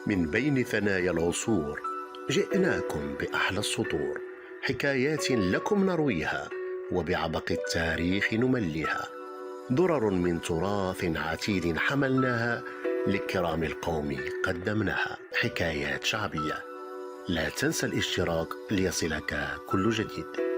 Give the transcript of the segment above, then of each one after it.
من بين ثنايا العصور جئناكم بأحلى السطور، حكايات لكم نرويها وبعبق التاريخ نمليها، درر من تراث عتيد حملناها لكرام القوم قدمناها. حكايات شعبية، لا تنسى الاشتراك ليصلك كل جديد.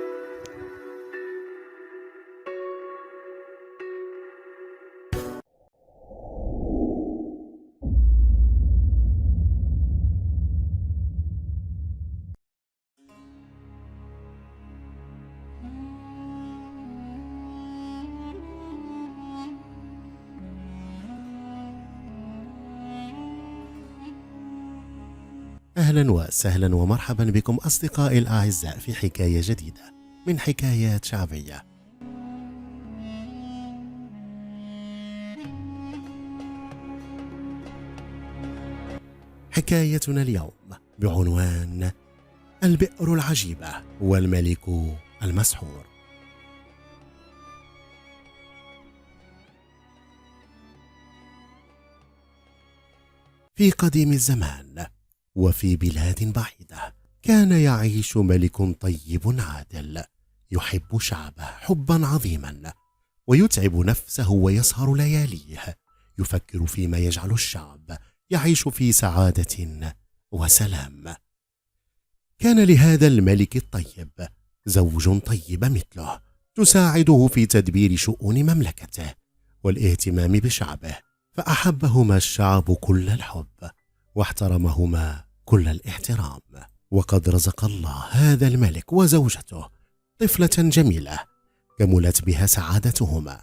أهلا وسهلا ومرحبا بكم أصدقائي الأعزاء في حكاية جديدة من حكايات شعبية. حكايتنا اليوم بعنوان البئر العجيبة والملك المسحور. في قديم الزمان وفي بلاد بعيدة كان يعيش ملك طيب عادل يحب شعبه حبا عظيما، ويتعب نفسه ويسهر لياليه يفكر فيما يجعل الشعب يعيش في سعادة وسلام. كان لهذا الملك الطيب زوج طيب مثله تساعده في تدبير شؤون مملكته والاهتمام بشعبه، فأحبهما الشعب كل الحب واحترمهما كل الاحترام. وقد رزق الله هذا الملك وزوجته طفلة جميلة كملت بها سعادتهما،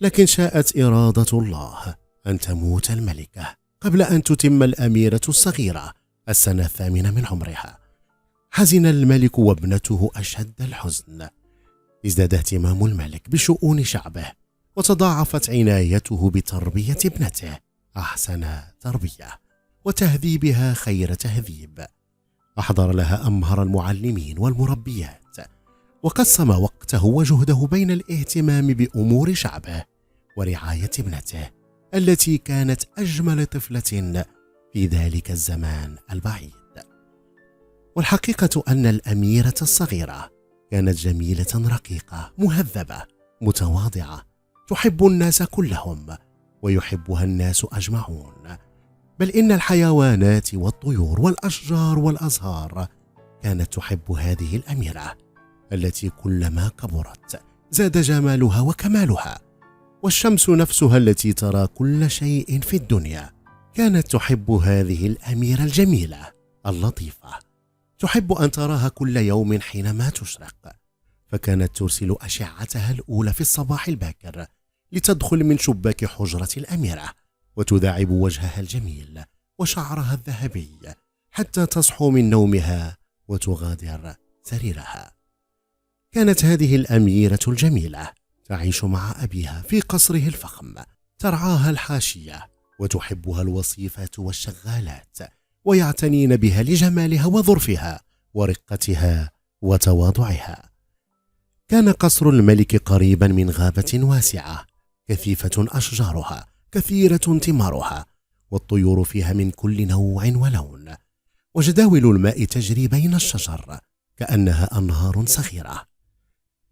لكن شاءت إرادة الله أن تموت الملكة قبل أن تتم الأميرة الصغيرة السنة 8 من عمرها. حزن الملك وابنته أشد الحزن. ازداد اهتمام الملك بشؤون شعبه وتضاعفت عنايته بتربية ابنته أحسن تربية وتهذيبها خير تهذيب. أحضر لها أمهر المعلمين والمربيات، وقسم وقته وجهده بين الاهتمام بأمور شعبه ورعاية ابنته التي كانت أجمل طفلة في ذلك الزمان البعيد. والحقيقة أن الأميرة الصغيرة كانت جميلة رقيقة مهذبة متواضعة، تحب الناس كلهم ويحبها الناس أجمعون، بل إن الحيوانات والطيور والأشجار والأزهار كانت تحب هذه الأميرة التي كلما كبرت زاد جمالها وكمالها. والشمس نفسها التي ترى كل شيء في الدنيا كانت تحب هذه الأميرة الجميلة اللطيفة، تحب أن تراها كل يوم حينما تشرق، فكانت ترسل أشعتها الأولى في الصباح الباكر لتدخل من شباك حجرة الأميرة وتداعب وجهها الجميل وشعرها الذهبي حتى تصحو من نومها وتغادر سريرها. كانت هذه الأميرة الجميلة تعيش مع أبيها في قصره الفخم، ترعاها الحاشية وتحبها الوصيفات والشغالات، ويعتنين بها لجمالها وظرفها ورقتها وتواضعها. كان قصر الملك قريبا من غابة واسعة كثيفة أشجارها كثيرة ثمارها، والطيور فيها من كل نوع ولون، وجداول الماء تجري بين الشجر كأنها أنهار صغيرة.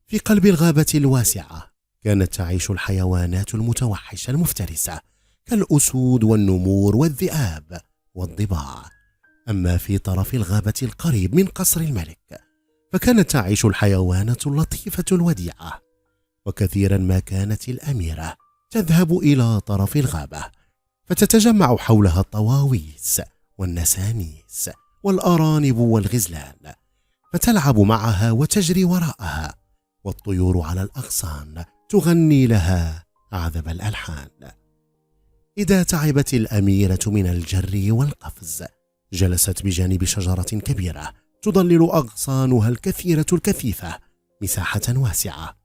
في قلب الغابة الواسعة كانت تعيش الحيوانات المتوحشة المفترسة كالأسود والنمور والذئاب والضباع. أما في طرف الغابة القريب من قصر الملك فكانت تعيش الحيوانات اللطيفة الوديعة، وكثيرا ما كانت الأميرة تذهب إلى طرف الغابة فتتجمع حولها الطواويس والنسانيس والأرانب والغزلان، فتلعب معها وتجري وراءها، والطيور على الأغصان تغني لها أعذب الألحان. إذا تعبت الأميرة من الجري والقفز جلست بجانب شجرة كبيرة تضلل أغصانها الكثيرة الكثيفة مساحة واسعة،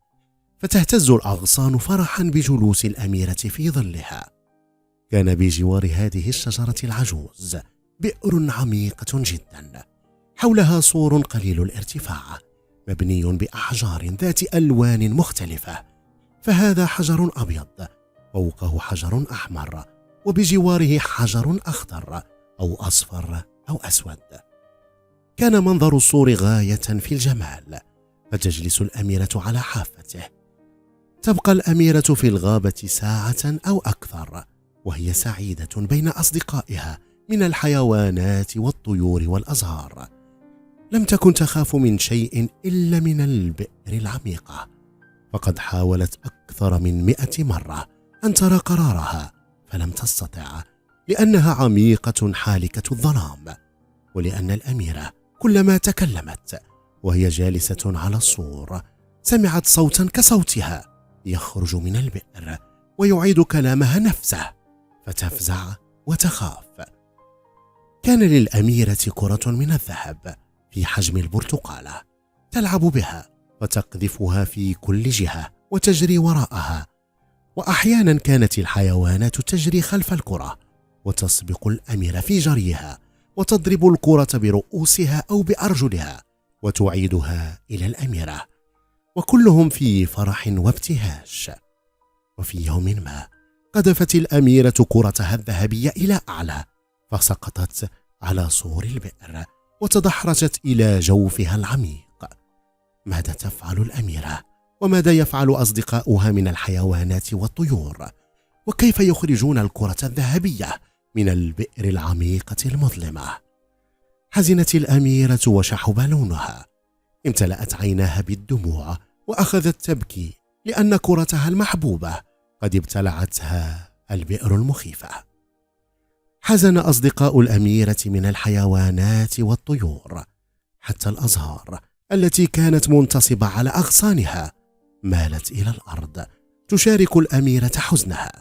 فتهتز الأغصان فرحا بجلوس الأميرة في ظلها. كان بجوار هذه الشجرة العجوز بئر عميقة جدا، حولها سور قليل الارتفاع مبني بأحجار ذات ألوان مختلفة، فهذا حجر أبيض، فوقه حجر أحمر، وبجواره حجر أخضر، أو أصفر أو أسود. كان منظر الصور غاية في الجمال، فتجلس الأميرة على حافته. تبقى الأميرة في الغابة ساعة أو أكثر وهي سعيدة بين أصدقائها من الحيوانات والطيور والأزهار. لم تكن تخاف من شيء إلا من البئر العميقة، فقد حاولت أكثر من 100 مرة أن ترى قرارها فلم تستطع، لأنها عميقة حالكة الظلام، ولأن الأميرة كلما تكلمت وهي جالسة على السور سمعت صوتا كصوتها يخرج من البئر ويعيد كلامها نفسه، فتفزع وتخاف. كان للأميرة كرة من الذهب في حجم البرتقالة، تلعب بها وتقذفها في كل جهة وتجري وراءها، وأحيانا كانت الحيوانات تجري خلف الكرة وتسبق الأميرة في جريها وتضرب الكرة برؤوسها أو بأرجلها وتعيدها إلى الأميرة، وكلهم في فرح وابتهاج. وفي يوم ما قذفت الأميرة كرتها الذهبية إلى أعلى، فسقطت على سور البئر وتدحرجت إلى جوفها العميق. ماذا تفعل الأميرة؟ وماذا يفعل أصدقاؤها من الحيوانات والطيور؟ وكيف يخرجون الكرة الذهبية من البئر العميقة المظلمة؟ حزنت الأميرة وشحب لونها، امتلأت عيناها بالدموع وأخذت تبكي لأن كرتها المحبوبة قد ابتلعتها البئر المخيفة. حزن أصدقاء الأميرة من الحيوانات والطيور، حتى الأزهار التي كانت منتصبة على أغصانها مالت إلى الأرض تشارك الأميرة حزنها.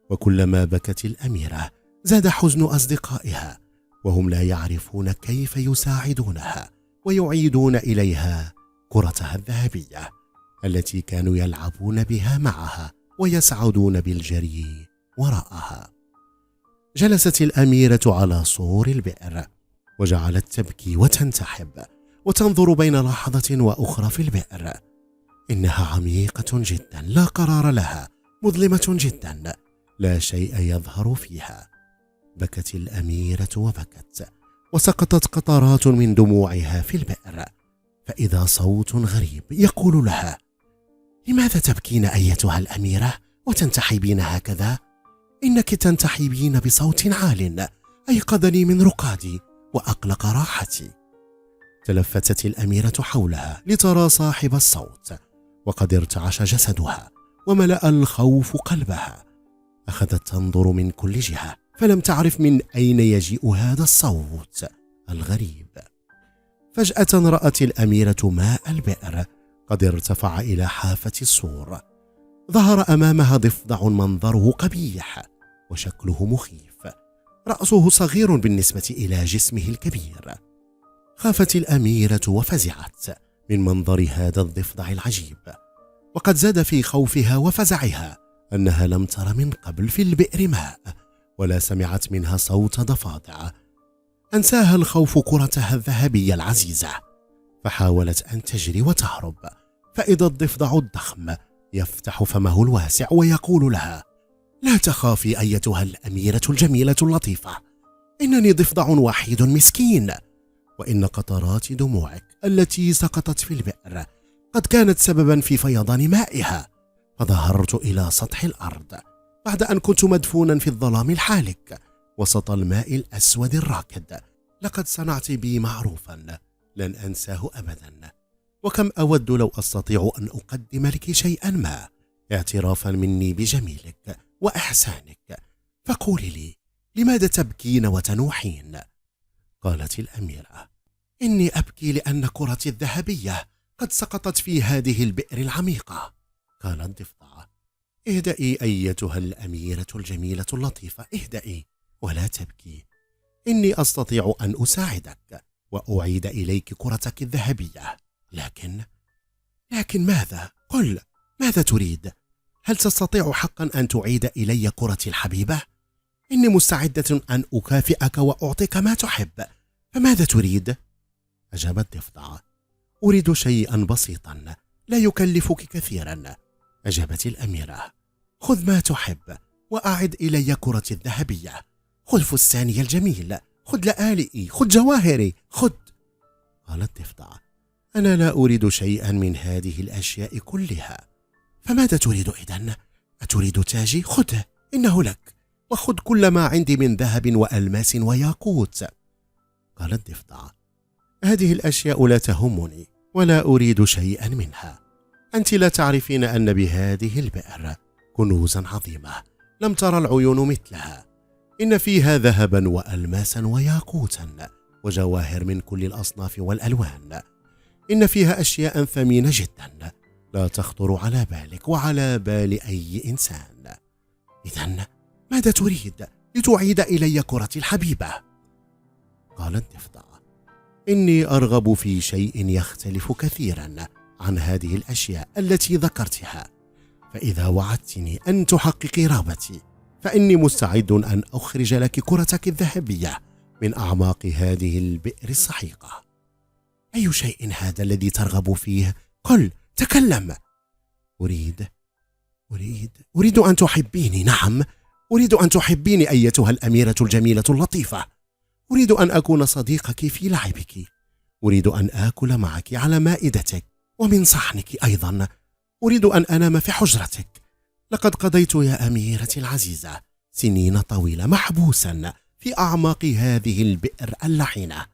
وكلما بكت الأميرة زاد حزن أصدقائها، وهم لا يعرفون كيف يساعدونها ويعيدون إليها كرتها الذهبية التي كانوا يلعبون بها معها ويسعدون بالجري وراءها. جلست الأميرة على سور البئر وجعلت تبكي وتنتحب وتنظر بين لحظة وأخرى في البئر. إنها عميقة جدا، لا قرار لها، مظلمة جدا، لا شيء يظهر فيها. بكت الأميرة وبكت، وسقطت قطرات من دموعها في البئر، فإذا صوت غريب يقول لها: لماذا تبكين أيتها الأميرة وتنتحبين هكذا؟ إنك تنتحبين بصوت عال أيقظني من رقادي وأقلق راحتي. تلفتت الأميرة حولها لترى صاحب الصوت، وقد ارتعش جسدها وملأ الخوف قلبها. أخذت تنظر من كل جهة فلم تعرف من أين يجيء هذا الصوت الغريب. فجأة رأت الأميرة ماء البئر قد ارتفع إلى حافة السور. ظهر أمامها ضفدع منظره قبيح وشكله مخيف، رأسه صغير بالنسبة إلى جسمه الكبير. خافت الأميرة وفزعت من منظر هذا الضفدع العجيب، وقد زاد في خوفها وفزعها أنها لم تر من قبل في البئر ماء ولا سمعت منها صوت ضفادع. أنساها الخوف كرتها الذهبية العزيزة، فحاولت أن تجري وتهرب، فإذا الضفدع الضخم يفتح فمه الواسع ويقول لها: لا تخافي أيتها الأميرة الجميلة اللطيفة، إنني ضفدع وحيد مسكين، وإن قطرات دموعك التي سقطت في البئر قد كانت سببا في فيضان مائها، فظهرت إلى سطح الأرض بعد أن كنت مدفونا في الظلام الحالك وسط الماء الأسود الراكد. لقد صنعت بي معروفا لن أنساه أبدا، وكم أود لو أستطيع أن أقدم لك شيئا ما اعترافا مني بجميلك وإحسانك، فقولي لي لماذا تبكين وتنوحين؟ قالت الأميرة: إني أبكي لأن كرتي الذهبية قد سقطت في هذه البئر العميقة. قال الضفدع: اهدئي أيتها الأميرة الجميلة اللطيفة، اهدئي ولا تبكي، إني أستطيع أن أساعدك وأعيد إليك كرتك الذهبية. لكن ماذا؟ قل، ماذا تريد؟ هل تستطيع حقا أن تعيد إلي كرتي الحبيبة؟ إني مستعدة أن أكافئك وأعطيك ما تحب، فماذا تريد؟ أجاب الضفدع: أريد شيئا بسيطا لا يكلفك كثيرا. أجابت الأميرة: خذ ما تحب وأعد إلي كرتي الذهبية، خذ فستاني الجميل خذ لآلئي، خذ جواهري، خذ. قال الضفدع: أنا لا أريد شيئا من هذه الأشياء كلها. فماذا تريد إذن؟ أتريد تاجي؟ خذه، إنه لك، وخذ كل ما عندي من ذهب وألماس وياقوت. قال الضفدع: هذه الأشياء لا تهمني، ولا أريد شيئا منها. أنت لا تعرفين أن بهذه البئر كنوزا عظيمة لم ترى العيون مثلها، إن فيها ذهبا وألماسا وياقوتا وجواهر من كل الأصناف والألوان. إن فيها أشياء ثمينة جدا لا تخطر على بالك وعلى بال أي إنسان. إذن ماذا تريد لتعيد إلي كرتي الحبيبة؟ قال الضفدع: إني أرغب في شيء يختلف كثيرا عن هذه الأشياء التي ذكرتها، فإذا وعدتني أن تحققي رغبتي فإني مستعد أن أخرج لك كرتك الذهبية من أعماق هذه البئر السحيقة. أي شيء هذا الذي ترغب فيه؟ قل، تكلم. أريد أن تحبيني. نعم، أريد أن تحبيني أيتها الأميرة الجميلة اللطيفة. أريد أن أكون صديقك في لعبك. أريد أن آكل معك على مائدتك ومن صحنك أيضا. أريد أن أنام في حجرتك. لقد قضيت يا أميرتي العزيزة سنين طويلة محبوسا في أعماق هذه البئر اللعينة،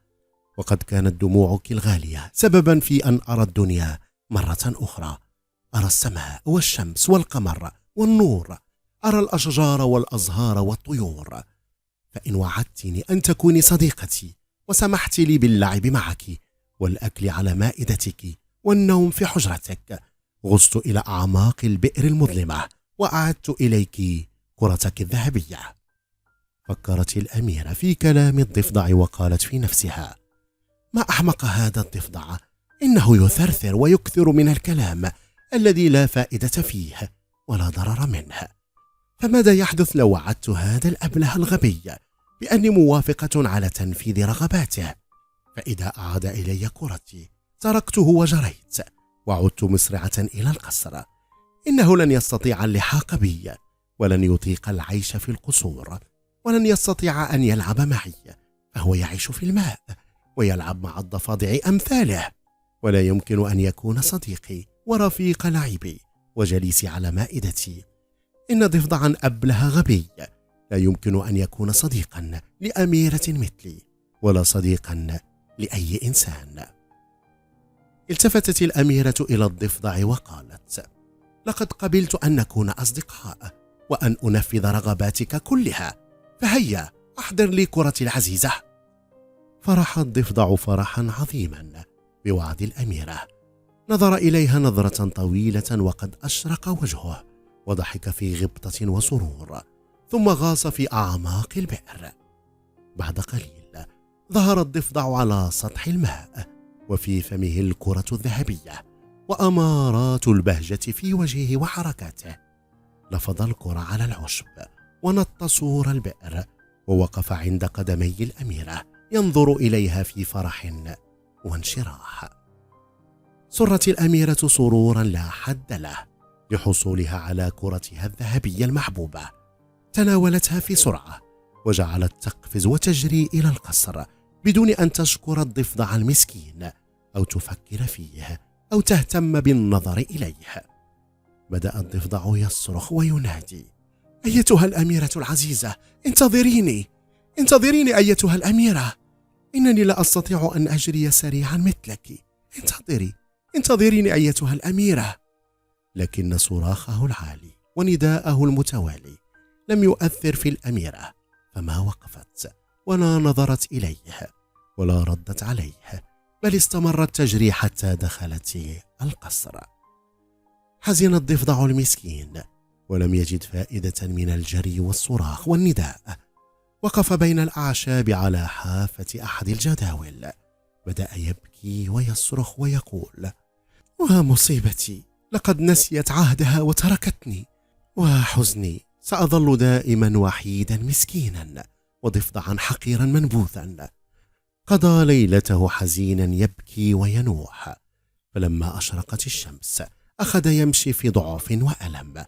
وقد كانت دموعك الغالية سببا في أن أرى الدنيا مرة أخرى. أرى السماء والشمس والقمر والنور، أرى الأشجار والأزهار والطيور. فإن وعدتني أن تكوني صديقتي وسمحت لي باللعب معك والأكل على مائدتك والنوم في حجرتك، غصت إلى أعماق البئر المظلمة وأعدت إليك كرتك الذهبية. فكرت الأميرة في كلام الضفدع وقالت في نفسها: ما أحمق هذا الضفدع، إنه يثرثر ويكثر من الكلام الذي لا فائدة فيه ولا ضرر منه. فماذا يحدث لو وعدت هذا الأبله الغبي بأني موافقة على تنفيذ رغباته؟ فإذا أعاد إلي كرتي تركته وجريت وعدت مسرعة إلى القصر. إنه لن يستطيع اللحاق بي، ولن يطيق العيش في القصور، ولن يستطيع أن يلعب معي، فهو يعيش في الماء ويلعب مع الضفادع أمثاله، ولا يمكن أن يكون صديقي ورفيق لعبي وجليسي على مائدتي. إن ضفدعا أبله غبي لا يمكن أن يكون صديقا لأميرة مثلي، ولا صديقا لأي إنسان. التفتت الأميرة إلى الضفدع وقالت: لقد قبلت أن نكون أصدقاء وأن أنفذ رغباتك كلها، فهيا أحضر لي كرتي العزيزة. فرح الضفدع فرحا عظيما بوعد الأميرة. نظر إليها نظرة طويلة وقد أشرق وجهه وضحك في غبطة وسرور، ثم غاص في أعماق البئر. بعد قليل ظهر الضفدع على سطح الماء وفي فمه الكرة الذهبية وأمارات البهجة في وجهه وحركاته. لفظ الكرة على العشب ونط سور البئر ووقف عند قدمي الأميرة ينظر إليها في فرح وانشراح. سرت الأميرة سرورا لا حد له لحصولها على كرتها الذهبية المحبوبة. تناولتها في سرعة وجعلت تقفز وتجري إلى القصر بدون أن تشكر الضفدع المسكين أو تفكر فيه أو تهتم بالنظر إليه. بدأ الضفدع يصرخ وينادي: أيتها الأميرة العزيزة، انتظريني، انتظريني أيتها الأميرة، إنني لا أستطيع أن أجري سريعا مثلك، انتظري، انتظريني أيتها الأميرة. لكن صراخه العالي ونداءه المتوالي لم يؤثر في الأميرة، فما وقفت ولا نظرت إليه ولا ردت عليه، بل استمرت تجري حتى دخلت القصر. حزن الضفدع المسكين ولم يجد فائدة من الجري والصراخ والنداء. وقف بين الأعشاب على حافة أحد الجداول، بدأ يبكي ويصرخ ويقول: ومصيبتي، لقد نسيت عهدها وتركتني، وحزني، سأظل دائما وحيدا مسكينا وضفدعا حقيرا منبوذا. قضى ليلته حزينا يبكي وينوح، فلما أشرقت الشمس أخذ يمشي في ضعف وألم،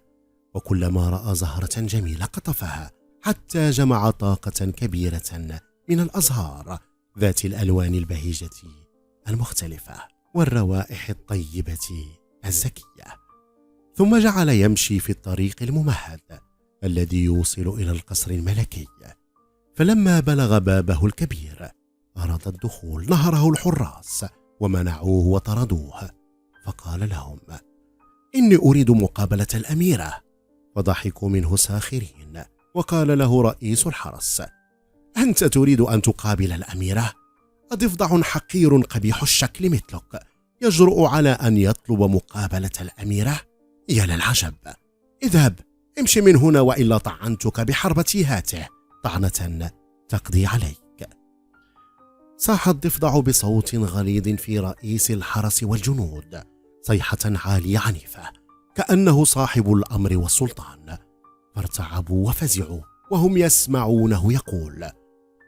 وكلما رأى زهرة جميلة قطفها حتى جمع طاقة كبيرة من الأزهار ذات الألوان البهيجة المختلفة والروائح الطيبة الزكية. ثم جعل يمشي في الطريق الممهد الذي يوصل إلى القصر الملكي. فلما بلغ بابه الكبير أراد الدخول، نهره الحراس ومنعوه وطردوه، فقال لهم: إني أريد مقابلة الأميرة. فضحكوا منه ساخرين. وقال له رئيس الحرس: أنت تريد أن تقابل الأميرة؟ أضفدع حقير قبيح الشكل مثلك يجرؤ على أن يطلب مقابلة الأميرة؟ يا للعجب! اذهب، امشي من هنا، وإلا طعنتك بحربة هاته طعنة تقضي عليك. صاح الضفدع بصوت غليظ في رئيس الحرس والجنود، صيحة عالية عنيفة كأنه صاحب الأمر والسلطان، فارتعبوا وفزعوا وهم يسمعونه يقول: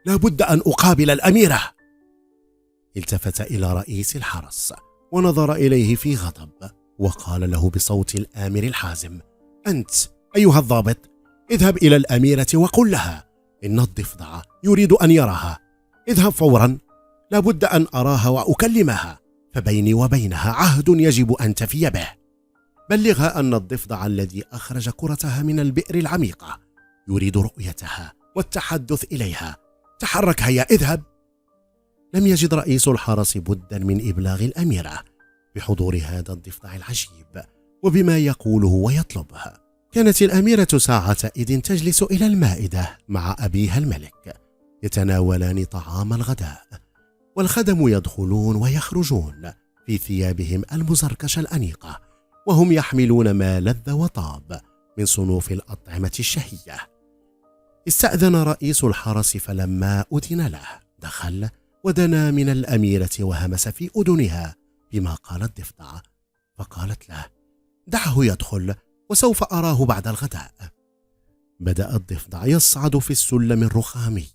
لا بد أن أقابل الأميرة. التفت إلى رئيس الحرس ونظر إليه في غضب، وقال له بصوت الآمر الحازم: أنت أيها الضابط، اذهب إلى الأميرة وقل لها إن الضفدع يريد أن يراها. اذهب فورا، لا بد أن أراها وأكلمها، فبيني وبينها عهد يجب أن تفي به. بلغها أن الضفدع الذي أخرج كرتها من البئر العميقة يريد رؤيتها والتحدث إليها. تحرك، هيا اذهب. لم يجد رئيس الحرس بدا من إبلاغ الأميرة بحضور هذا الضفدع العجيب وبما يقوله ويطلبها. كانت الأميرة ساعتئذ تجلس إلى المائدة مع أبيها الملك، يتناولان طعام الغداء، والخدم يدخلون ويخرجون في ثيابهم المزركشة الأنيقة، وهم يحملون ما لذ وطاب من صنوف الأطعمة الشهية. استأذن رئيس الحرس، فلما أذن له دخل ودنا من الأميرة وهمس في أذنها بما قال الضفدع، فقالت له: دعه يدخل وسوف أراه بعد الغداء. بدأ الضفدع يصعد في السلم الرخامي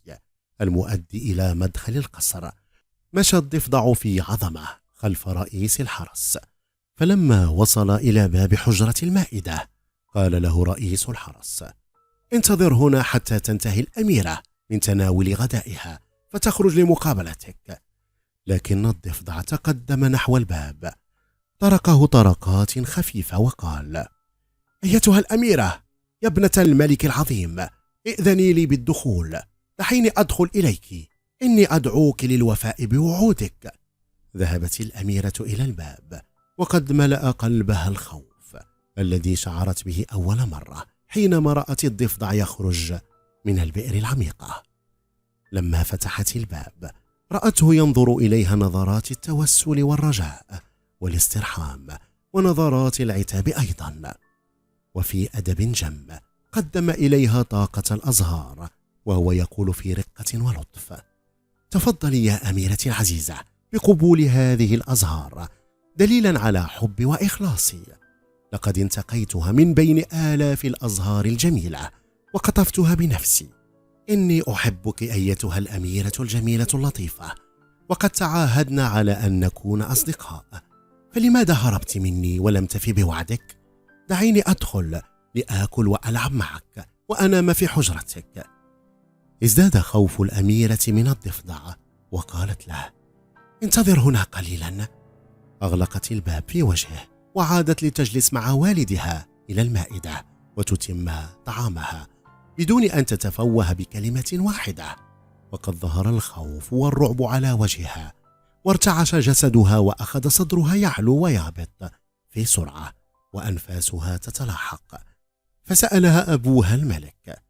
المؤدي إلى مدخل القصر. مشى الضفدع في عظمة خلف رئيس الحرس، فلما وصل إلى باب حجرة المائدة قال له رئيس الحرس: انتظر هنا حتى تنتهي الأميرة من تناول غدائها فتخرج لمقابلتك. لكن الضفدع تقدم نحو الباب، طرقه طرقات خفيفة وقال: أيتها الأميرة، يا ابنة الملك العظيم، ائذني لي بالدخول، دعيني أدخل إليك، إني أدعوك للوفاء بوعودك. ذهبت الأميرة إلى الباب، وقد ملأ قلبها الخوف الذي شعرت به أول مرة حينما رأت الضفدع يخرج من البئر العميقة. لما فتحت الباب رأته ينظر إليها نظرات التوسل والرجاء والاسترحام ونظرات العتاب أيضا، وفي أدب جم قدم إليها طاقة الأزهار وهو يقول في رقة ولطف: تفضلي يا أميرتي العزيزة بقبول هذه الأزهار دليلا على حبي وإخلاصي. لقد انتقيتها من بين آلاف الأزهار الجميلة وقطفتها بنفسي. إني أحبك أيتها الأميرة الجميلة اللطيفة، وقد تعاهدنا على أن نكون أصدقاء، فلماذا هربت مني ولم تفي بوعدك؟ دعيني أدخل لآكل وألعب معك وأنام في حجرتك. ازداد خوف الأميرة من الضفدع وقالت له: انتظر هنا قليلا. أغلقت الباب في وجهه وعادت لتجلس مع والدها إلى المائدة وتتم طعامها بدون أن تتفوه بكلمة واحدة. وقد ظهر الخوف والرعب على وجهها، وارتعش جسدها، وأخذ صدرها يعلو ويهبط في سرعة، وأنفاسها تتلاحق. فسألها أبوها الملك: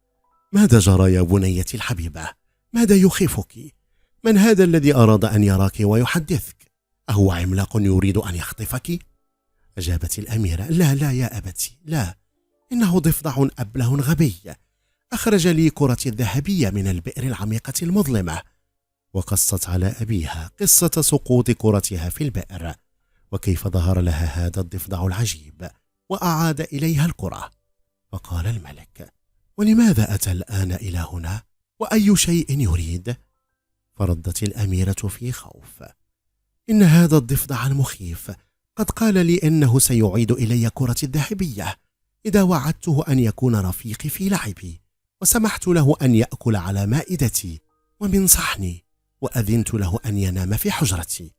ماذا جرى يا بنيتي الحبيبة؟ ماذا يخيفك؟ من هذا الذي أراد أن يراك ويحدثك؟ أهو عملاق يريد أن يخطفك؟ أجابت الأميرة: لا لا يا أبتي، لا، إنه ضفدع أبله غبي أخرج لي كرتي الذهبية من البئر العميقة المظلمة. وقصت على أبيها قصة سقوط كرتها في البئر، وكيف ظهر لها هذا الضفدع العجيب وأعاد إليها الكرة. فقال الملك: ولماذا أتى الآن إلى هنا؟ وأي شيء يريد؟ فردت الأميرة في خوف: إن هذا الضفدع المخيف قد قال لي إنه سيعيد إلي كرتي الذهبية إذا وعدته أن يكون رفيقي في لعبي، وسمحت له أن يأكل على مائدتي ومن صحني، وأذنت له أن ينام في حجرتي،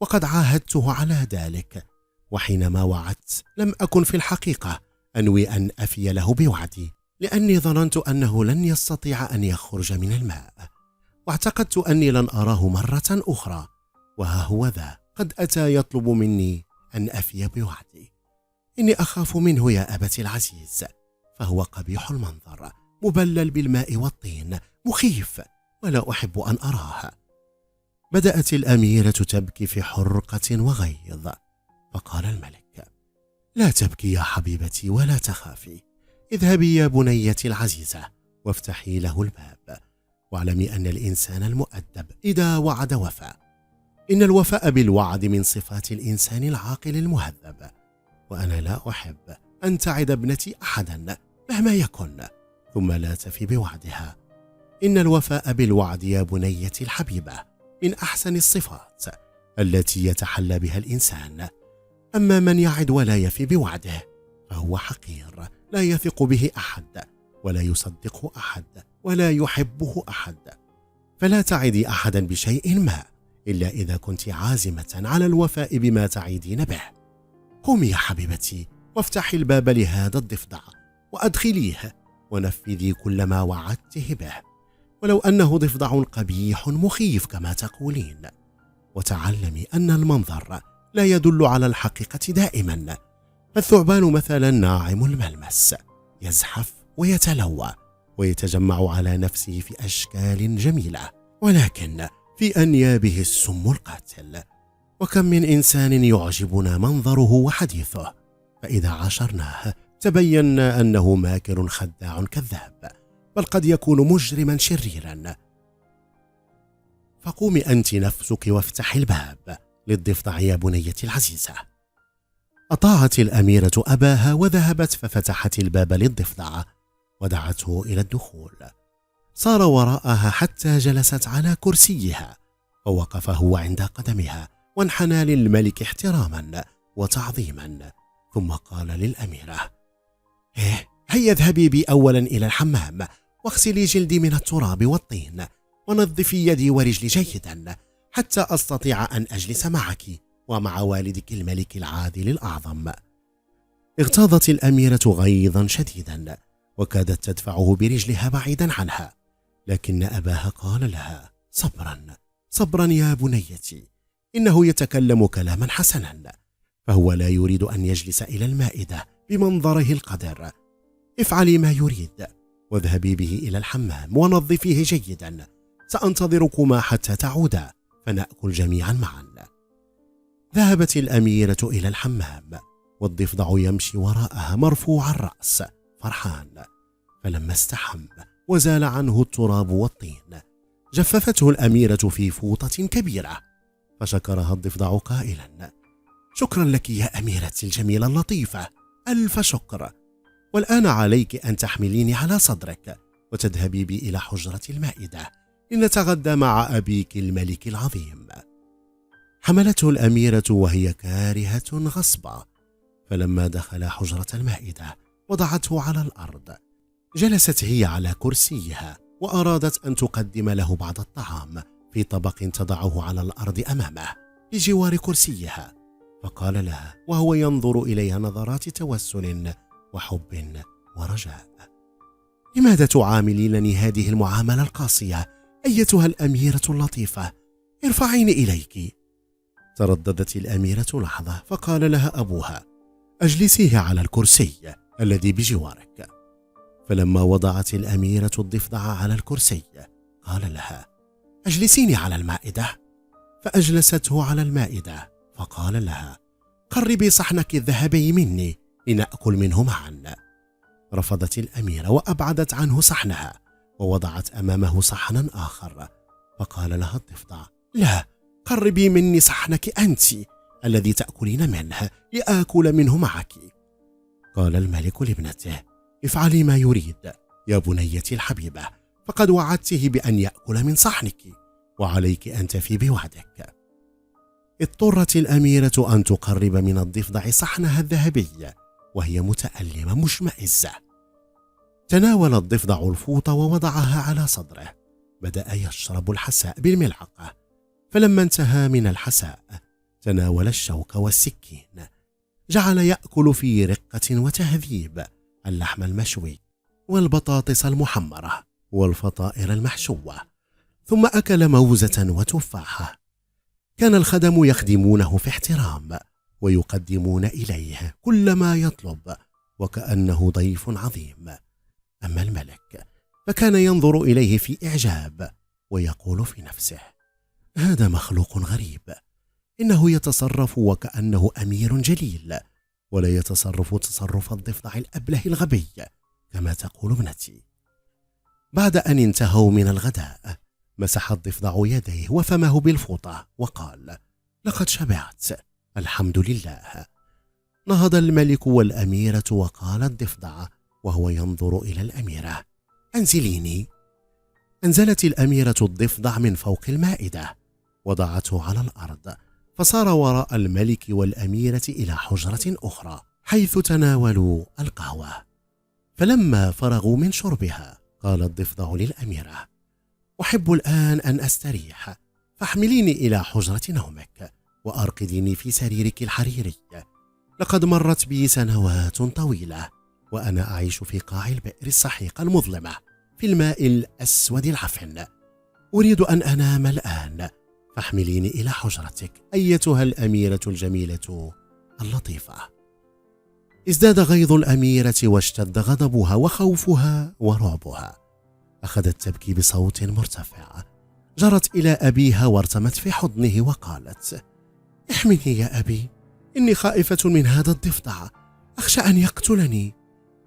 وقد عاهدته على ذلك. وحينما وعدت لم أكن في الحقيقة أنوي أن أفي له بوعدي، لأني ظننت أنه لن يستطيع أن يخرج من الماء، واعتقدت أني لن أراه مرة أخرى. وها هو ذا قد أتى يطلب مني أن أفي بوعدي. إني أخاف منه يا أبتي العزيز، فهو قبيح المنظر، مبلل بالماء والطين، مخيف، ولا أحب أن أراه. بدأت الأميرة تبكي في حرقة وغيظ، فقال الملك: لا تبكي يا حبيبتي ولا تخافي، اذهبي يا بنيتي العزيزة وافتحي له الباب، واعلمي أن الإنسان المؤدب إذا وعد وفى. إن الوفاء بالوعد من صفات الإنسان العاقل المهذب، وأنا لا أحب أن تعد ابنتي أحدا مهما يكن ثم لا تفي بوعدها. إن الوفاء بالوعد يا بنيتي الحبيبة من أحسن الصفات التي يتحلى بها الإنسان. أما من يعد ولا يفي بوعده فهو حقير، لا يثق به أحد، ولا يصدقه أحد، ولا يحبه أحد. فلا تعدي أحدا بشيء ما إلا إذا كنت عازمة على الوفاء بما تعيدين به. قومي يا حبيبتي وافتحي الباب لهذا الضفدع وأدخليه، ونفذي كل ما وعدته به، ولو أنه ضفدع قبيح مخيف كما تقولين. وتعلمي أن المنظر لا يدل على الحقيقة دائما. فالثعبان مثلا ناعم الملمس، يزحف ويتلوى ويتجمع على نفسه في أشكال جميلة، ولكن في أنيابه السم القاتل. وكم من إنسان يعجبنا منظره وحديثه، فإذا عاشرناه تبينا أنه ماكر خداع كذاب، بل قد يكون مجرما شريرا. فقومي أنت نفسك وافتحي الباب للضفدع يا بنيتي العزيزة. أطاعت الأميرة أباها وذهبت ففتحت الباب للضفدع ودعته إلى الدخول. صار وراءها حتى جلست على كرسيها، ووقف هو عند قدمها وانحنى للملك احتراما وتعظيما، ثم قال للأميرة: هيا اذهبي بي أولا إلى الحمام، واغسلي جلدي من التراب والطين، ونظفي يدي ورجلي جيدا حتى أستطيع أن أجلس معك ومع والدك الملك العادل الأعظم. اغتاظت الأميرة غيظا شديدا، وكادت تدفعه برجلها بعيدا عنها، لكن أباها قال لها: صبرا صبرا يا بنيتي، إنه يتكلم كلاما حسنا، فهو لا يريد أن يجلس إلى المائدة بمنظره القذر. افعلي ما يريد، واذهبي به إلى الحمام ونظفيه جيدا، سأنتظركما حتى تعودا فنأكل جميعا معا. ذهبت الأميرة إلى الحمام، والضفدع يمشي وراءها مرفوع الرأس فرحان. فلما استحم وزال عنه التراب والطين، جففته الأميرة في فوطة كبيرة، فشكرها الضفدع قائلا: شكرا لك يا أميرتي الجميلة اللطيفة، ألف شكر. والآن عليك أن تحمليني على صدرك وتذهبي بي إلى حجرة المائدة لنتغدى مع أبيك الملك العظيم. حملته الأميرة وهي كارهة غصبا، فلما دخل حجرة المائدة وضعته على الأرض. جلست هي على كرسيها وأرادت أن تقدم له بعض الطعام في طبق تضعه على الأرض أمامه بجوار كرسيها، فقال لها وهو ينظر إليها نظرات توسل وحب ورجاء: لماذا تعاملينني هذه المعاملة القاسية أيتها الأميرة اللطيفة؟ ارفعيني إليك. ترددت الأميرة لحظة، فقال لها أبوها: أجلسيه على الكرسي الذي بجوارك. فلما وضعت الأميرة الضفدع على الكرسي قال لها: أجلسيني على المائدة. فأجلسته على المائدة، فقال لها: قربي صحنك الذهبي مني لنأكل منه معا. رفضت الأميرة وأبعدت عنه صحنها ووضعت أمامه صحنا آخر، فقال لها الضفدع: لا، قربي مني صحنك أنت الذي تأكلين منه لآكل منه معك. قال الملك لابنته: افعلي ما يريد يا بنيتي الحبيبة، فقد وعدته بأن يأكل من صحنك، وعليك أن تفي بوعدك. اضطرت الأميرة أن تقرب من الضفدع صحنها الذهبي وهي متألمة مشمئزة. تناول الضفدع الفوط ووضعها على صدره، بدأ يشرب الحساء بالملعقة، فلما انتهى من الحساء تناول الشوك والسكين، جعل يأكل في رقة وتهذيب اللحم المشوي والبطاطس المحمرة والفطائر المحشوة، ثم أكل موزة وتفاحة. كان الخدم يخدمونه في احترام ويقدمون إليه كل ما يطلب وكأنه ضيف عظيم. أما الملك فكان ينظر إليه في إعجاب ويقول في نفسه: هذا مخلوق غريب، إنه يتصرف وكأنه أمير جليل، ولا يتصرف تصرف الضفدع الأبله الغبي كما تقول ابنتي. بعد أن انتهوا من الغداء مسح الضفدع يديه وفمه بالفوطة وقال: لقد شبعت، الحمد لله. نهض الملك والأميرة وقال الضفدع وهو ينظر إلى الأميرة: أنزليني. أنزلت الأميرة الضفدع من فوق المائدة، وضعته على الأرض، فصار وراء الملك والأميرة إلى حجرة أخرى حيث تناولوا القهوة. فلما فرغوا من شربها قال الضفدع للأميرة: أحب الآن أن أستريح، فاحمليني إلى حجرة نومك وأرقديني في سريرك الحريري. لقد مرت بي سنوات طويلة وأنا أعيش في قاع البئر السحيقة المظلمة في الماء الأسود العفن. أريد أن أنام الآن، فاحمليني إلى حجرتك أيتها الأميرة الجميلة اللطيفة. ازداد غيظ الأميرة واشتد غضبها وخوفها ورعبها. أخذت تبكي بصوت مرتفع، جرت إلى أبيها وارتمت في حضنه وقالت: احمني يا أبي، إني خائفة من هذا الضفدع، أخشى أن يقتلني.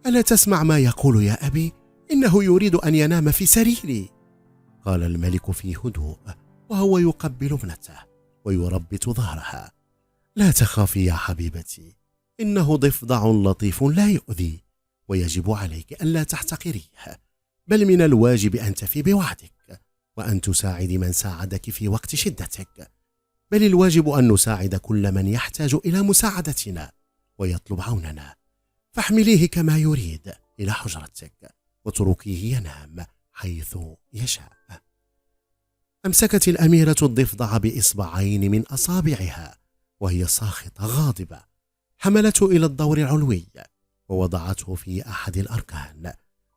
ألا تسمع ما يقول يا أبي؟ إنه يريد أن ينام في سريري. قال الملك في هدوء وهو يقبل ابنته ويربت ظهرها: لا تخافي يا حبيبتي، إنه ضفدع لطيف لا يؤذي، ويجب عليك ألا تحتقريه، بل من الواجب أن تفي بوعدك وأن تساعدي من ساعدك في وقت شدتك، بل الواجب أن نساعد كل من يحتاج إلى مساعدتنا ويطلب عوننا. فاحمليه كما يريد إلى حجرتك واتركيه ينام حيث يشاء. أمسكت الأميرة الضفدع بإصبعين من أصابعها وهي ساخطة غاضبة، حملته إلى الدور العلوي ووضعته في أحد الأركان،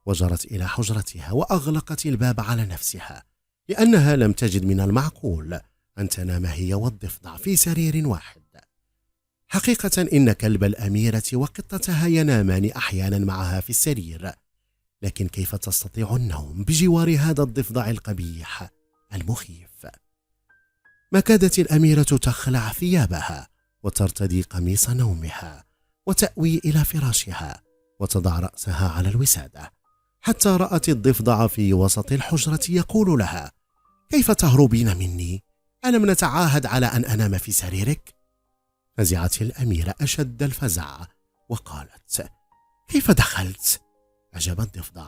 وجرت إلى حجرتها وأغلقت الباب على نفسها، لأنها لم تجد من المعقول أن تنام هي والضفدع في سرير واحد. حقيقة إن كلب الأميرة وقطتها ينامان أحيانا معها في السرير، لكن كيف تستطيع النوم بجوار هذا الضفدع القبيح المخيف؟ ما كادت الأميرة تخلع ثيابها وترتدي قميص نومها وتأوي إلى فراشها وتضع رأسها على الوسادة، حتى رأت الضفدع في وسط الحجرة يقول لها: كيف تهربين مني؟ ألم نتعاهد على أن أنام في سريرك؟ فزعت الأميرة أشد الفزع وقالت: كيف دخلت؟ أجاب الضفدع: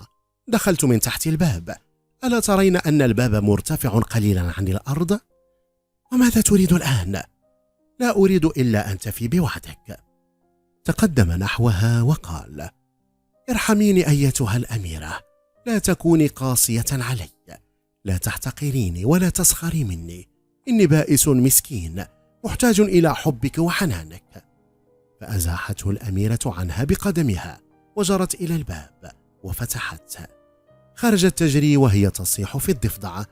دخلت من تحت الباب، ألا ترين أن الباب مرتفع قليلا عن الأرض؟ وماذا تريد الآن؟ لا أريد إلا أن تفي بوعدك. تقدم نحوها وقال: ارحميني أيتها الأميرة، لا تكوني قاسية علي، لا تحتقريني ولا تسخري مني، إني بائس مسكين محتاج إلى حبك وحنانك. فأزاحته الأميرة عنها بقدمها وجرت إلى الباب وفتحته. خرجت تجري وهي تصيح في الضفدع: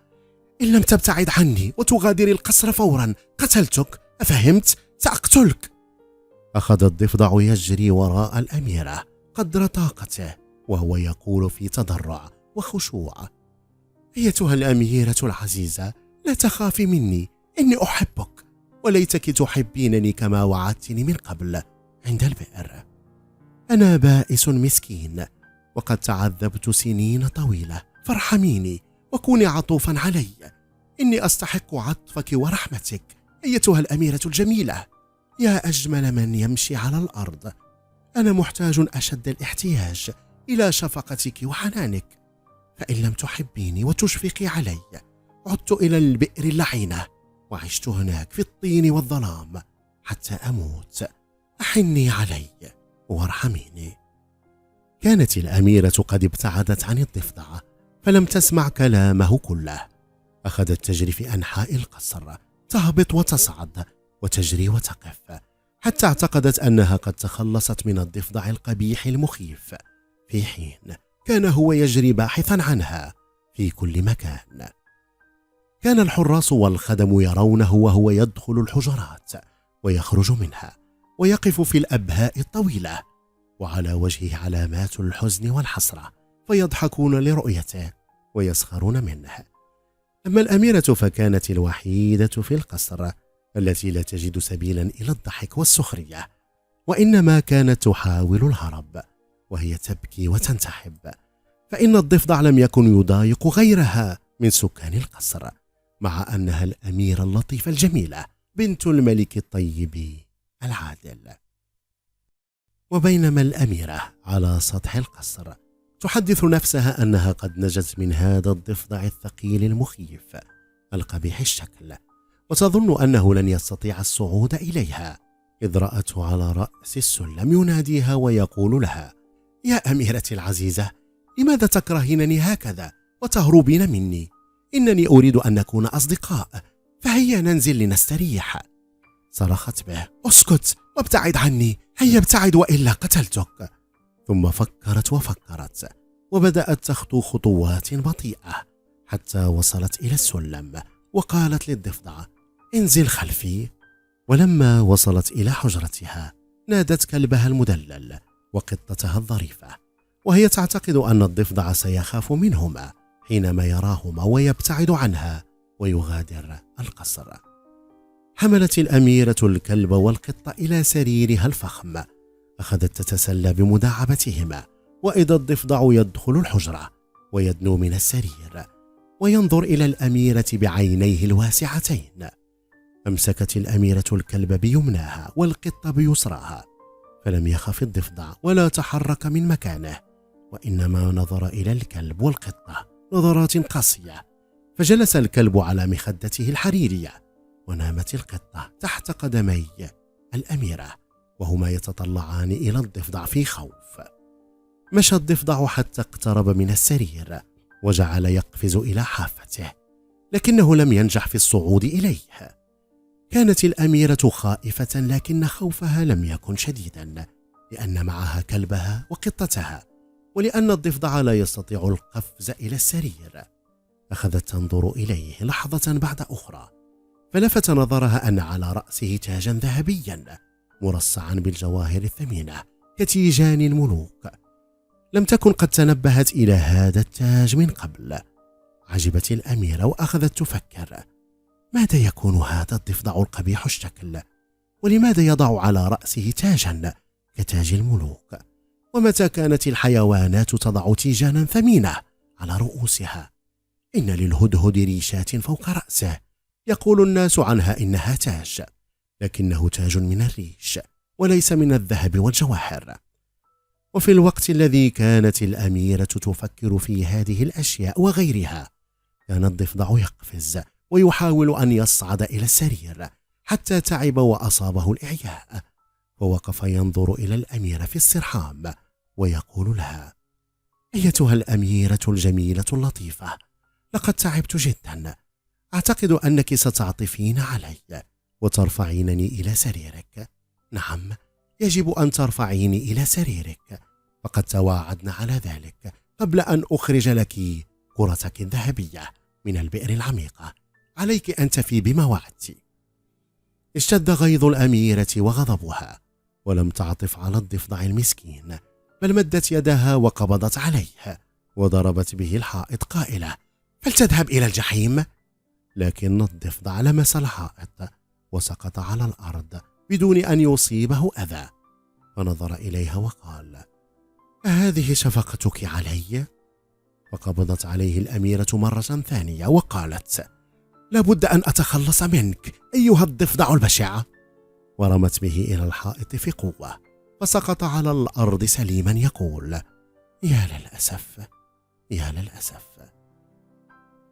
إن لم تبتعد عني وتغادر القصر فورا قتلتك، أفهمت؟ سأقتلك. أخذ الضفدع يجري وراء الأميرة قدر طاقته وهو يقول في تضرع وخشوع: أيتها الأميرة العزيزة، لا تخافي مني، إني أحبك، وليتك تحبينني كما وعدتني من قبل عند البئر. أنا بائس مسكين وقد تعذبت سنين طويلة، فارحميني وكوني عطوفا علي، إني أستحق عطفك ورحمتك أيتها الأميرة الجميلة. يا أجمل من يمشي على الأرض، أنا محتاج أشد الاحتياج إلى شفقتك وحنانك، فإن لم تحبيني وتشفقي علي عدت إلى البئر اللعينة وعشت هناك في الطين والظلام حتى أموت. أحني علي وارحميني. كانت الأميرة قد ابتعدت عن الضفدع، فلم تسمع كلامه كله. أخذت تجري في أنحاء القصر، تهبط وتصعد وتجري وتقف، حتى اعتقدت أنها قد تخلصت من الضفدع القبيح المخيف، في حين كان هو يجري باحثا عنها في كل مكان. كان الحراس والخدم يرونه وهو يدخل الحجرات ويخرج منها ويقف في الأبهاء الطويلة، وعلى وجهه علامات الحزن والحسرة، فيضحكون لرؤيته ويسخرون منه. أما الأميرة فكانت الوحيدة في القصر التي لا تجد سبيلا إلى الضحك والسخرية، وإنما كانت تحاول الهرب وهي تبكي وتنتحب، فإن الضفدع لم يكن يضايق غيرها من سكان القصر، مع أنها الأميرة اللطيفة الجميلة بنت الملك الطيب العادل. وبينما الأميرة على سطح القصر تحدث نفسها أنها قد نجت من هذا الضفدع الثقيل المخيف القبيح الشكل، وتظن أنه لن يستطيع الصعود إليها، إذ رأته على رأس السلم يناديها ويقول لها: يا أميرتي العزيزة، لماذا تكرهينني هكذا وتهربين مني؟ إنني أريد أن نكون أصدقاء، فهيا ننزل لنستريح. صرخت به: اسكت وابتعد عني، هيا ابتعد وإلا قتلتك. ثم فكرت وفكرت، وبدأت تخطو خطوات بطيئة حتى وصلت إلى السلم، وقالت للضفدع: انزل خلفي. ولما وصلت إلى حجرتها نادت كلبها المدلل وقطتها الظريفة، وهي تعتقد أن الضفدع سيخاف منهما حينما يراهما ويبتعد عنها ويغادر القصر. حملت الأميرة الكلب والقطة إلى سريرها الفخم، أخذت تتسلى بمداعبتهما، وإذا الضفدع يدخل الحجرة ويدنو من السرير وينظر إلى الأميرة بعينيه الواسعتين. أمسكت الأميرة الكلب بيمناها والقطة بيسراها، فلم يخف الضفدع ولا تحرك من مكانه، وإنما نظر إلى الكلب والقطة نظرات قاسية. فجلس الكلب على مخدته الحريرية، ونامت القطة تحت قدمي الأميرة، وهما يتطلعان إلى الضفدع في خوف. مشى الضفدع حتى اقترب من السرير وجعل يقفز إلى حافته، لكنه لم ينجح في الصعود إليه. كانت الأميرة خائفة، لكن خوفها لم يكن شديدا، لأن معها كلبها وقطتها، ولأن الضفدع لا يستطيع القفز إلى السرير. أخذت تنظر إليه لحظة بعد أخرى، فلفت نظرها أن على رأسه تاجا ذهبيا مرصعا بالجواهر الثمينة كتيجان الملوك. لم تكن قد تنبهت إلى هذا التاج من قبل. عجبت الأميرة وأخذت تفكر: ماذا يكون هذا الضفدع القبيح الشكل؟ ولماذا يضع على رأسه تاجا كتاج الملوك؟ ومتى كانت الحيوانات تضع تيجانا ثمينة على رؤوسها؟ إن للهدهد ريشات فوق رأسه، يقول الناس عنها إنها تاج، لكنه تاج من الريش وليس من الذهب والجواهر. وفي الوقت الذي كانت الأميرة تفكر في هذه الأشياء وغيرها، كان الضفدع يقفز ويحاول أن يصعد إلى السرير، حتى تعب وأصابه الإعياء، ووقف ينظر إلى الأميرة في السرحام ويقول لها: أيتها الأميرة الجميلة اللطيفة، لقد تعبت جدا، أعتقد أنك ستعطفين علي وترفعينني إلى سريرك. نعم، يجب أن ترفعيني إلى سريرك، فقد تواعدنا على ذلك قبل أن أخرج لك كرتك الذهبية من البئر العميقة. عليك أن تفي بما وعدت. اشتد غيظ الأميرة وغضبها، ولم تعطف على الضفدع المسكين، بل مدت يدها وقبضت عليه وضربت به الحائط قائلة: فلتذهب إلى الجحيم. لكن الضفدع لمس الحائط وسقط على الأرض بدون أن يصيبه أذى، فنظر إليها وقال: أهذه شفقتك علي؟ فقبضت عليه الأميرة مرة ثانية وقالت: لابد أن أتخلص منك أيها الضفدع البشع، ورمت به إلى الحائط في قوة، فسقط على الأرض سليما يقول: يا للأسف، يا للأسف.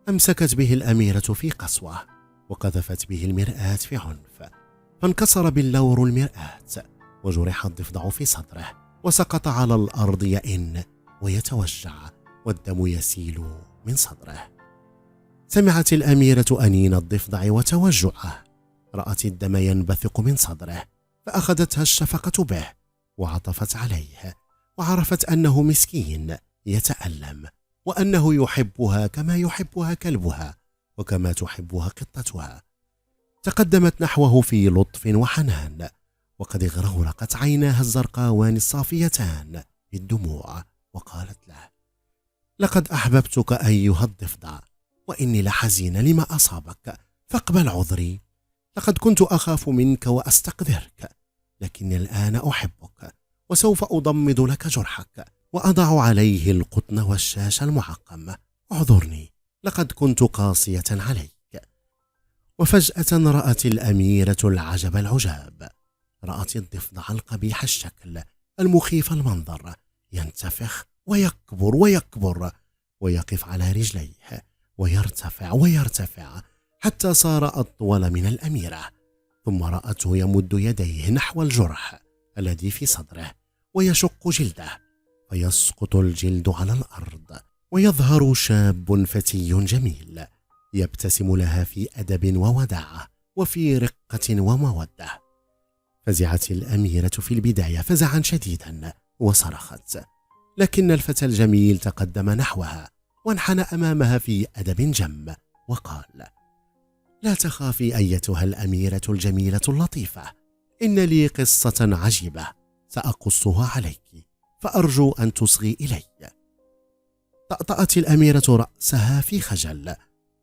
أمسكت به الأميرة في قسوة وقذفت به المرآة في عنف، فانكسر باللور المرآة، وجرح الضفدع في صدره وسقط على الأرض يئن ويتوجع، والدم يسيل من صدره. سمعت الأميرة أنين الضفدع وتوجعه، رأت الدم ينبثق من صدره، فأخذتها الشفقة به وعطفت عليه، وعرفت أنه مسكين يتألم، وأنه يحبها كما يحبها كلبها وكما تحبها قطتها. تقدمت نحوه في لطف وحنان، وقد اغرغرقت عيناها الزرقاوان الصافيتان بالدموع، وقالت له: لقد أحببتك أيها الضفدع، وإني لحزين لما أصابك، فاقبل عذري. لقد كنت أخاف منك وأستقذرك، لكني الآن أحبك، وسوف أضمد لك جرحك وأضع عليه القطن والشاش المعقم. اعذرني، لقد كنت قاسية عليك. وفجأة رأت الأميرة العجب العجاب، رأت الضفدع القبيح الشكل المخيف المنظر ينتفخ ويكبر ويكبر، ويقف على رجليه ويرتفع ويرتفع حتى صار أطول من الأميرة. ثم رأته يمد يديه نحو الجرح الذي في صدره ويشق جلده، فيسقط الجلد على الأرض، ويظهر شاب فتي جميل يبتسم لها في أدب ووداعة وفي رقة ومودة. فزعت الأميرة في البداية فزعا شديدا وصرخت، لكن الفتى الجميل تقدم نحوها وانحنى أمامها في أدب جم وقال: لا تخافي أيتها الأميرة الجميلة اللطيفة، إن لي قصة عجيبة سأقصها عليك، فأرجو أن تصغي إلي. طأطأت الأميرة رأسها في خجل،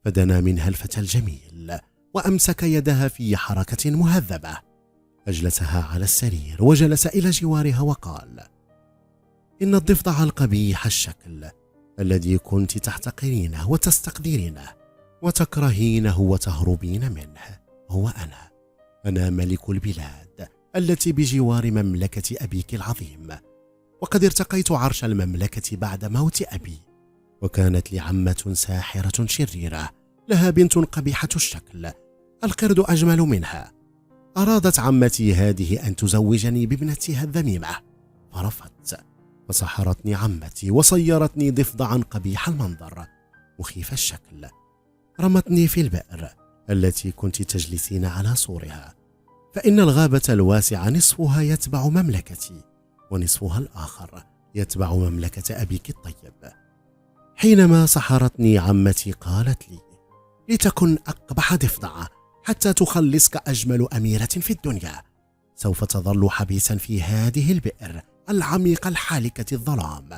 فدنا منها الفتى الجميل وأمسك يدها في حركة مهذبة، أجلسها على السرير وجلس إلى جوارها وقال: إن الضفدع القبيح الشكل الذي كنت تحتقرينه وتستقدرينه وتكرهينه وتهربين منه هو أنا ملك البلاد التي بجوار مملكة أبيك العظيم، وقد ارتقيت عرش المملكة بعد موت أبي، وكانت لي عمة ساحرة شريرة لها بنت قبيحة الشكل، القرد أجمل منها. أرادت عمتي هذه أن تزوجني بابنتها الذميمة، فرفضت، فسحرتني عمتي وصيرتني ضفدعا قبيح المنظر مخيف الشكل، رمتني في البئر التي كنت تجلسين على سورها، فإن الغابة الواسعة نصفها يتبع مملكتي ونصفها الآخر يتبع مملكة أبيك الطيب. حينما سحرتني عمتي قالت لي: لتكن أقبح ضفدعة حتى تخلصك أجمل أميرة في الدنيا، سوف تظل حبيسا في هذه البئر العميقة الحالكة الظلام،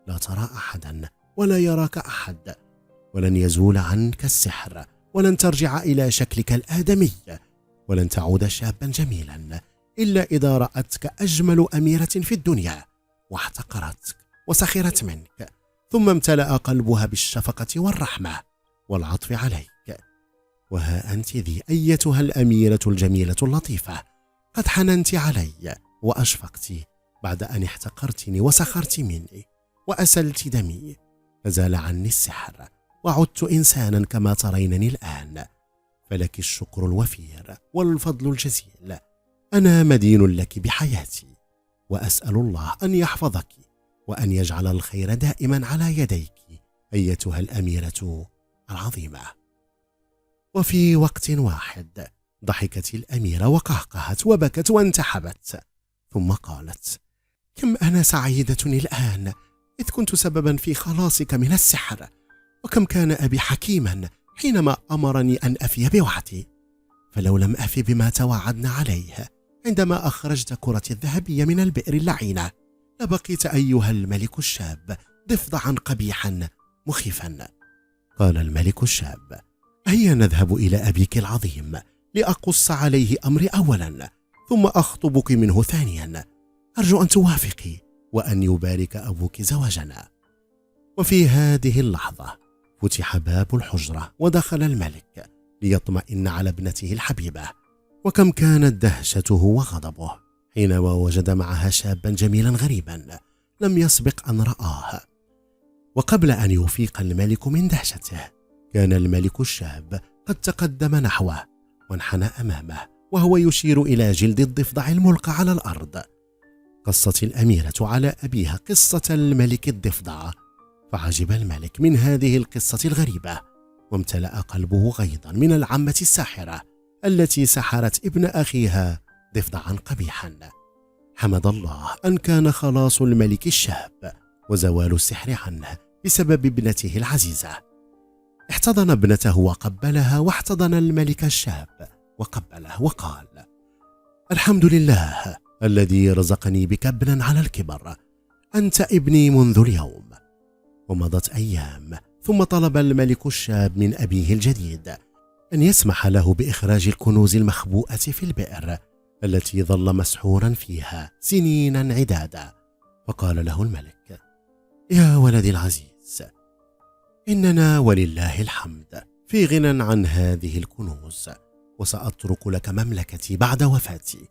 لا ترى أحدا ولا يراك أحد، ولن يزول عنك السحر، ولن ترجع إلى شكلك الآدمي، ولن تعود شابا جميلا إلا إذا رأتك أجمل أميرة في الدنيا واحتقرتك وسخرت منك، ثم امتلأ قلبها بالشفقة والرحمة والعطف عليك. وها أنت ذي أيتها الأميرة الجميلة اللطيفة، قد حننت علي وأشفقت بعد أن احتقرتني وسخرت مني وأسلت دمي، فزال عني السحر وعدت إنسانا كما ترينني الآن، فلك الشكر الوفير والفضل الجزيل. أنا مدين لك بحياتي، وأسأل الله أن يحفظك وأن يجعل الخير دائما على يديك أيتها الأميرة العظيمة. وفي وقت واحد ضحكت الأميرة وقهقهت وبكت وانتحبت، ثم قالت: كم أنا سعيدة الآن إذ كنت سببا في خلاصك من السحر، وكم كان أبي حكيما حينما أمرني أن أفي بوعدي، فلو لم أفي بما توعدنا عليه عندما أخرجت كرة الذهبية من البئر اللعينة لبقيت أيها الملك الشاب ضفدعا قبيحا مخيفا. قال الملك الشاب: هيا نذهب إلى أبيك العظيم لأقص عليه أمري أولا، ثم أخطبك منه ثانيا، أرجو أن توافقي وأن يبارك أبوك زواجنا. وفي هذه اللحظة فتح باب الحجرة ودخل الملك ليطمئن على ابنته الحبيبة، وكم كانت دهشته وغضبه حينما وجد معها شابا جميلا غريبا لم يسبق أن رآه. وقبل أن يفيق الملك من دهشته كان الملك الشاب قد تقدم نحوه وانحنى أمامه وهو يشير إلى جلد الضفدع الملقى على الأرض. قصت الأميرة على أبيها قصة الملك الضفدع، فعجب الملك من هذه القصة الغريبة، وامتلأ قلبه غيظا من العمة الساحرة التي سحرت ابن أخيها ضفدعا قبيحا. حمد الله أن كان خلاص الملك الشاب وزوال السحر عنه بسبب ابنته العزيزة. احتضن ابنته وقبلها، واحتضن الملك الشاب وقبله وقال: الحمد لله الذي رزقني بك ابنا على الكبر، أنت ابني منذ اليوم. ومضت أيام، ثم طلب الملك الشاب من أبيه الجديد أن يسمح له بإخراج الكنوز المخبوءة في البئر التي ظل مسحورا فيها سنينا عدادا. فقال له الملك: يا ولدي العزيز، إننا ولله الحمد في غنى عن هذه الكنوز، وسأترك لك مملكتي بعد وفاتي.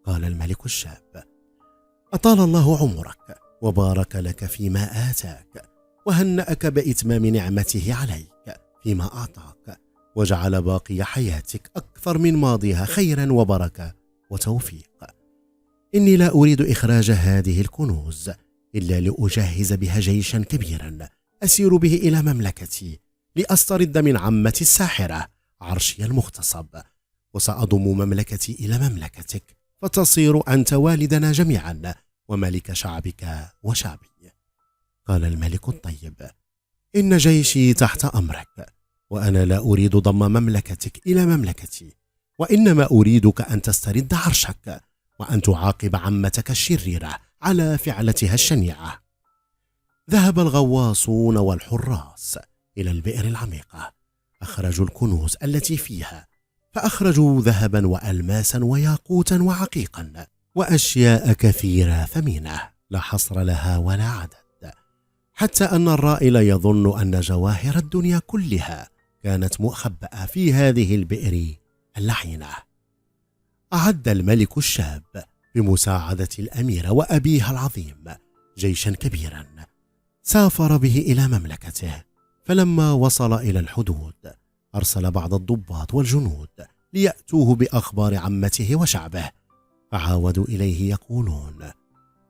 قال الملك الشاب: أطال الله عمرك وبارك لك فيما آتاك، وهنأك بإتمام نعمته عليك فيما أعطاك، وجعل باقي حياتك أكثر من ماضيها خيرا وبركة وتوفيق. إني لا أريد إخراج هذه الكنوز إلا لأجهز بها جيشا كبيرا أسير به إلى مملكتي لأسترد من عمتي الساحرة عرشي المغتصب، وسأضم مملكتي إلى مملكتك، فتصير أنت والدنا جميعا وملك شعبك وشعبي. قال الملك الطيب: إن جيشي تحت أمرك، وأنا لا أريد ضم مملكتك إلى مملكتي، وإنما أريدك أن تسترد عرشك وأن تعاقب عمتك الشريرة على فعلتها الشنيعة. ذهب الغواصون والحراس إلى البئر العميقة، أخرجوا الكنوز التي فيها، فأخرجوا ذهبا وألماسا وياقوتا وعقيقا وأشياء كثيرة ثمينة لا حصر لها ولا عدد، حتى أن الرائل يظن أن جواهر الدنيا كلها كانت مخبأة في هذه البئر اللعينة. أعد الملك الشاب بمساعدة الأميرة وأبيها العظيم جيشا كبيرا، سافر به إلى مملكته. فلما وصل إلى الحدود أرسل بعض الضباط والجنود ليأتوه بأخبار عمته وشعبه، فعاودوا إليه يقولون: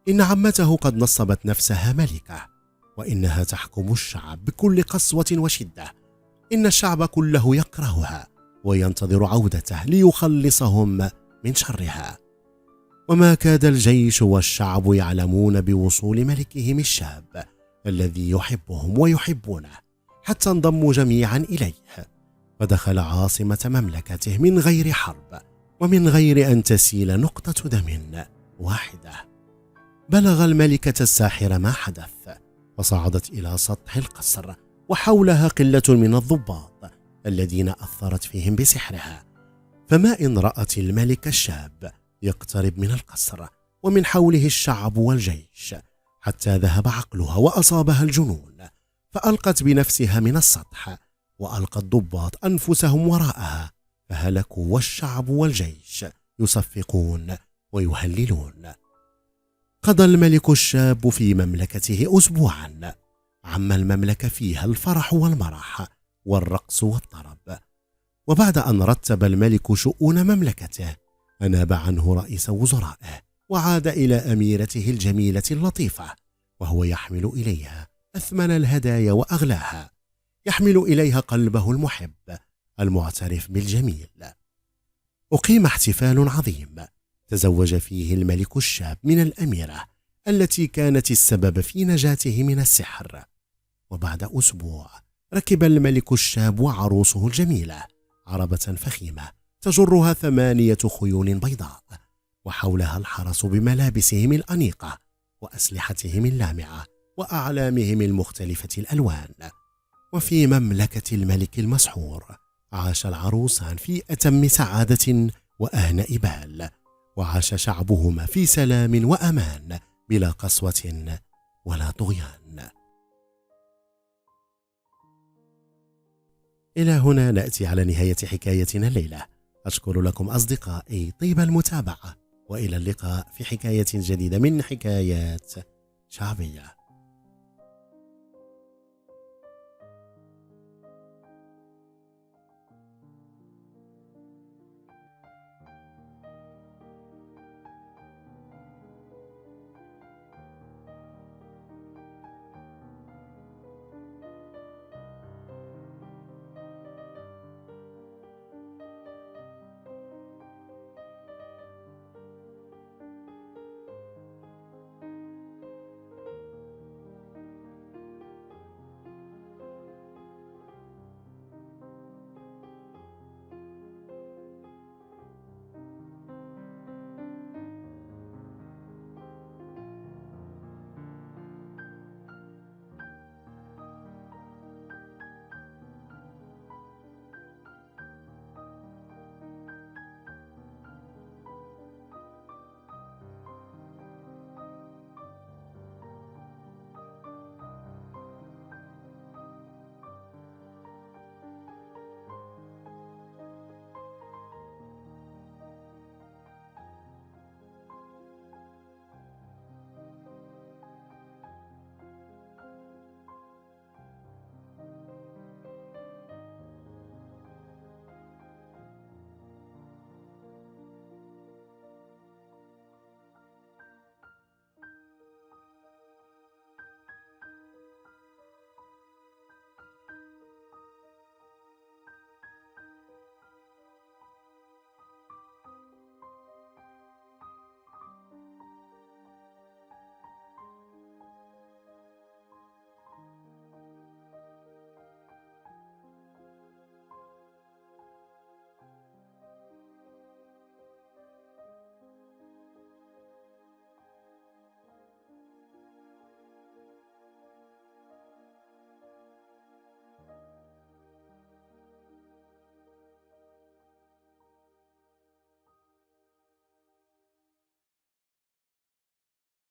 إن عمته قد نصبت نفسها ملكة، وإنها تحكم الشعب بكل قسوة وشدة. إن الشعب كله يكرهها وينتظر عودته ليخلصهم من شرها. وما كاد الجيش والشعب يعلمون بوصول ملكهم الشاب الذي يحبهم ويحبونه، حتى انضموا جميعا إليه، فدخل عاصمة مملكته من غير حرب ومن غير أن تسيل نقطة دم واحدة. بلغ الملكة الساحرة ما حدث، فصعدت إلى سطح القصر، وحولها قلة من الضباط الذين أثرت فيهم بسحرها. فما إن رأت الملك الشاب يقترب من القصر ومن حوله الشعب والجيش، حتى ذهب عقلها وأصابها الجنون، فألقت بنفسها من السطح، وألقى الضباط أنفسهم وراءها، فهلكوا والشعب والجيش يصفقون ويهللون. قضى الملك الشاب في مملكته أسبوعا، عم المملكة فيها الفرح والمرح والرقص والطرب. وبعد أن رتب الملك شؤون مملكته، أناب عنه رئيس وزرائه، وعاد إلى أميرته الجميلة اللطيفة، وهو يحمل إليها أثمن الهدايا وأغلاها، يحمل إليها قلبه المحب المعترف بالجميل. أقيم احتفال عظيم تزوج فيه الملك الشاب من الأميرة التي كانت السبب في نجاته من السحر. وبعد أسبوع ركب الملك الشاب وعروسه الجميلة عربة فخيمة تجرها 8 خيول بيضاء، وحولها الحرس بملابسهم الأنيقة وأسلحتهم اللامعة وأعلامهم المختلفة الألوان. وفي مملكة الملك المسحور عاش العروسان في أتم سعادة وأهنأ بال، وعاش شعبهما في سلام وأمان بلا قسوة ولا طغيان. إلى هنا نأتي على نهاية حكايتنا الليلة. أشكر لكم أصدقائي طيب المتابعة، وإلى اللقاء في حكاية جديدة من حكايات شعبية.